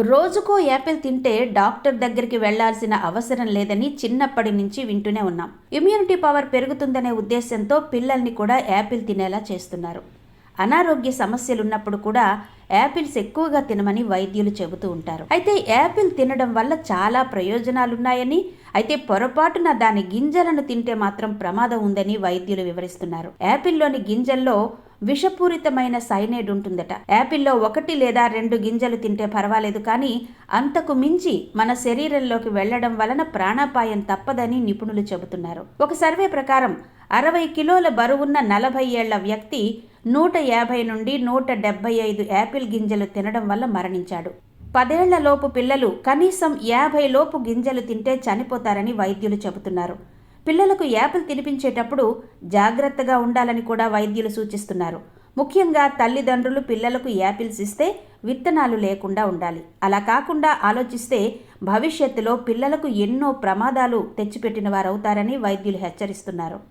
రోజుకో యాపిల్ తింటే డాక్టర్ దగ్గరికి వెళ్లాల్సిన అవసరం లేదని చిన్నప్పటి నుంచి వింటూనే ఉన్నాం. ఇమ్యూనిటీ పవర్ పెరుగుతుందనే ఉద్దేశంతో పిల్లల్ని కూడా యాపిల్ తినేలా చేస్తున్నారు. అనారోగ్య సమస్యలున్నప్పుడు కూడా యాపిల్స్ ఎక్కువగా తినమని వైద్యులు చెబుతూ ఉంటారు. అయితే యాపిల్ తినడం వల్ల చాలా ప్రయోజనాలున్నాయని, అయితే పొరపాటున దాని గింజలను తింటే మాత్రం ప్రమాదం ఉందని వైద్యులు వివరిస్తున్నారు. యాపిల్లోని గింజల్లో విషపూరితమైన సైనైడ్ ఉంటుందట. యాపిల్లో 1 లేదా 2 గింజలు తింటే పర్వాలేదు, కానీ అంతకు మించి మన శరీరంలోకి వెళ్లడం వలన ప్రాణాపాయం తప్పదని నిపుణులు చెబుతున్నారు. ఒక సర్వే ప్రకారం 60 కిలోల బరువున్న 40 ఏళ్ల వ్యక్తి 150 నుండి 175 యాపిల్ గింజలు తినడం వల్ల మరణించాడు. 10 ఏళ్లలోపు పిల్లలు కనీసం 50 లోపు గింజలు తింటే చనిపోతారని వైద్యులు చెబుతున్నారు. పిల్లలకు యాపిల్ తినిపించేటప్పుడు జాగ్రత్తగా ఉండాలని కూడా వైద్యులు సూచిస్తున్నారు. ముఖ్యంగా తల్లిదండ్రులు పిల్లలకు యాపిల్స్ ఇస్తే విత్తనాలు లేకుండా ఉండాలి. అలా కాకుండా ఆలోచిస్తే భవిష్యత్తులో పిల్లలకు ఎన్నో ప్రమాదాలు తెచ్చిపెట్టిన వారవుతారని వైద్యులు హెచ్చరిస్తున్నారు.